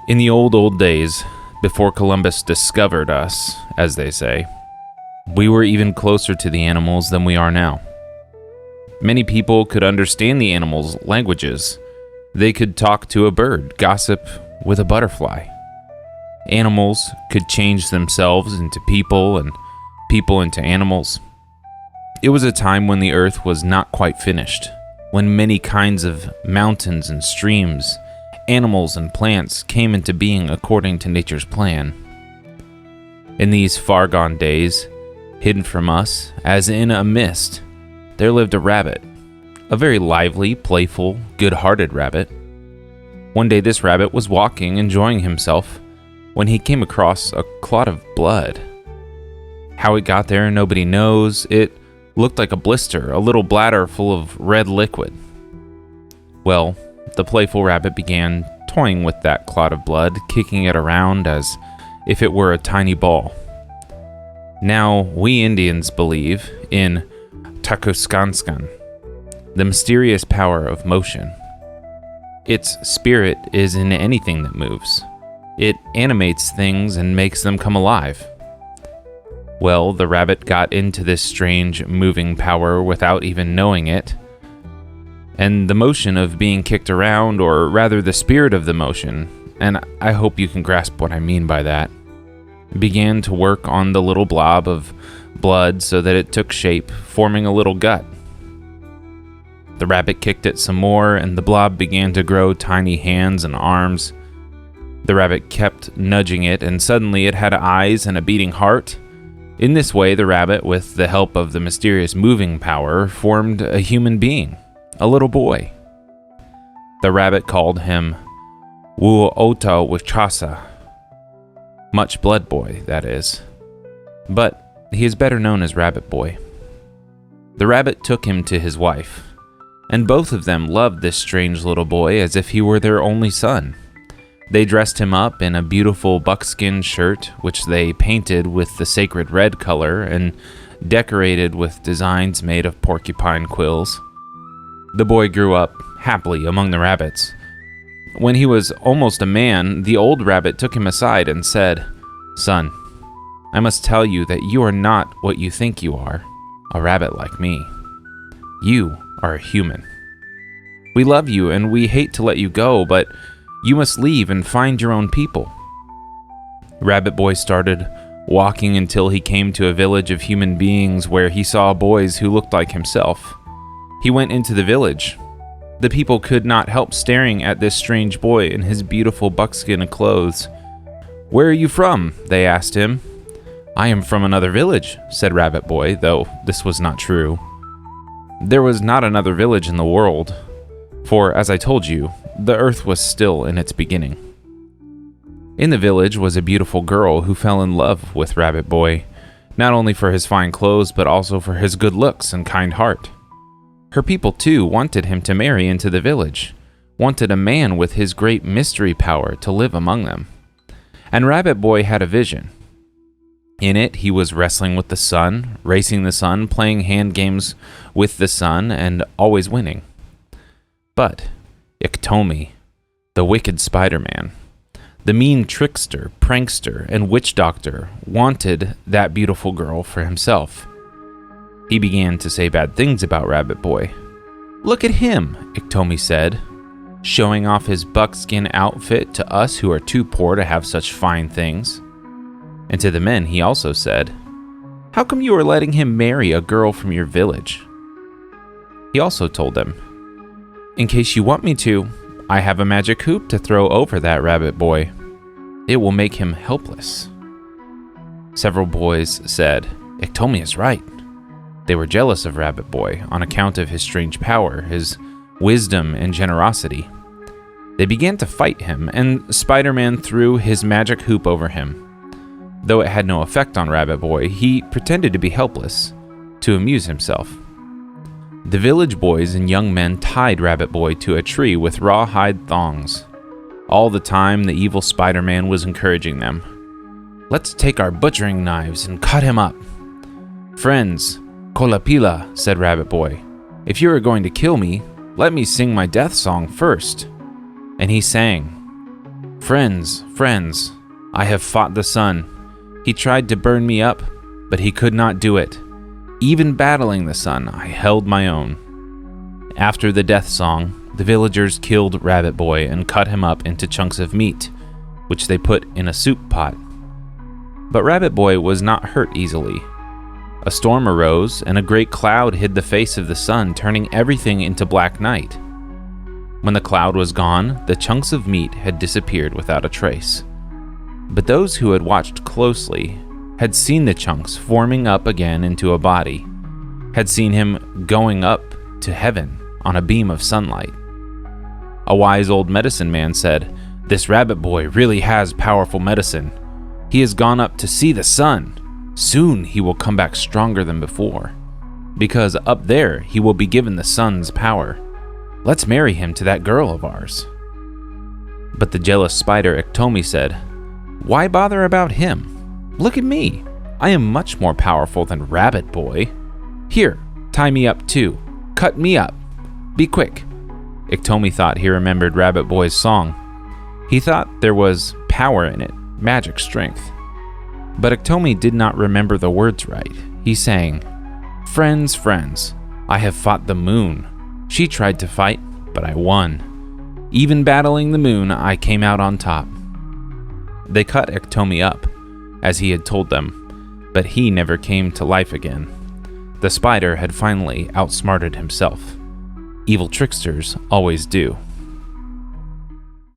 In the old days, before Columbus discovered us, as they say, we were even closer to the animals than we are now. Many people could understand the animals' languages. They could talk to a bird, gossip with a butterfly. Animals could change themselves into people and people into animals. It was a time when the earth was not quite finished, when many kinds of mountains and streams, animals and plants came into being according to nature's plan. In these far-gone days, hidden from us, as in a mist, there lived a rabbit, a very lively, playful, good-hearted rabbit. One day this rabbit was walking, enjoying himself, when he came across a clot of blood. How it got there, nobody knows. It looked like a blister, a little bladder full of red liquid. Well, the playful rabbit began toying with that clot of blood, kicking it around as if it were a tiny ball. Now, we Indians believe in Takuskanskan, the mysterious power of motion. Its spirit is in anything that moves. It animates things and makes them come alive. Well, the rabbit got into this strange moving power without even knowing it. And the motion of being kicked around, or rather the spirit of the motion, and I hope you can grasp what I mean by that, began to work on the little blob of blood so that it took shape, forming a little gut. The rabbit kicked it some more, and the blob began to grow tiny hands and arms. The rabbit kept nudging it, and suddenly it had eyes and a beating heart. In this way, the rabbit, with the help of the mysterious moving power, formed a human being, a little boy. The rabbit called him Wuota Wichasa, much blood boy, that is. But he is better known as Rabbit Boy. The rabbit took him to his wife, and both of them loved this strange little boy as if he were their only son. They dressed him up in a beautiful buckskin shirt, which they painted with the sacred red color and decorated with designs made of porcupine quills. The boy grew up happily among the rabbits. When he was almost a man, the old rabbit took him aside and said, "Son, I must tell you that you are not what you think you are, a rabbit like me. You are a human. We love you and we hate to let you go, but you must leave and find your own people." Rabbit Boy started walking until he came to a village of human beings where he saw boys who looked like himself. He went into the village. The people could not help staring at this strange boy in his beautiful buckskin clothes. "Where are you from?" they asked him. "I am from another village," said Rabbit Boy, though this was not true. There was not another village in the world, for, as I told you, the earth was still in its beginning. In the village was a beautiful girl who fell in love with Rabbit Boy, not only for his fine clothes, but also for his good looks and kind heart. Her people, too, wanted him to marry into the village, wanted a man with his great mystery power to live among them. And Rabbit Boy had a vision. In it, he was wrestling with the sun, racing the sun, playing hand games with the sun, and always winning. But Iktome, the wicked Spider-Man, the mean trickster, prankster, and witch doctor, wanted that beautiful girl for himself. He began to say bad things about Rabbit Boy. "Look at him," Iktome said, "showing off his buckskin outfit to us who are too poor to have such fine things." And to the men he also said, "How come you are letting him marry a girl from your village?" He also told them, "In case you want me to, I have a magic hoop to throw over that Rabbit Boy. It will make him helpless." Several boys said, "Iktome is right." They were jealous of Rabbit Boy on account of his strange power, his wisdom and generosity. They began to fight him, and Spider-Man threw his magic hoop over him. Though it had no effect on Rabbit Boy, he pretended to be helpless, to amuse himself. The village boys and young men tied Rabbit Boy to a tree with rawhide thongs. All the time, the evil Spider-Man was encouraging them. "Let's take our butchering knives and cut him up." "Friends, Kolapila," said Rabbit Boy, "if you are going to kill me, let me sing my death song first." And he sang, Friends, friends, I have fought the sun. He tried to burn me up, but he could not do it. Even battling the sun, I held my own." After the death song, the villagers killed Rabbit Boy and cut him up into chunks of meat, which they put in a soup pot. But Rabbit Boy was not hurt easily. A storm arose, and a great cloud hid the face of the sun, turning everything into black night. When the cloud was gone, the chunks of meat had disappeared without a trace. But those who had watched closely had seen the chunks forming up again into a body, had seen him going up to heaven on a beam of sunlight. A wise old medicine man said, "This Rabbit Boy really has powerful medicine. He has gone up to see the sun. Soon he will come back stronger than before, because up there he will be given the sun's power. Let's marry him to that girl of ours." But the jealous spider Iktome said, "Why bother about him? Look at me. I am much more powerful than Rabbit Boy. Here, tie me up too. Cut me up. Be quick." Iktome thought he remembered Rabbit Boy's song. He thought there was power in it, magic strength. But Iktome did not remember the words right. He sang, "Friends, friends, I have fought the moon. She tried to fight, but I won. Even battling the moon, I came out on top." They cut Iktome up, as he had told them, but he never came to life again. The spider had finally outsmarted himself. Evil tricksters always do.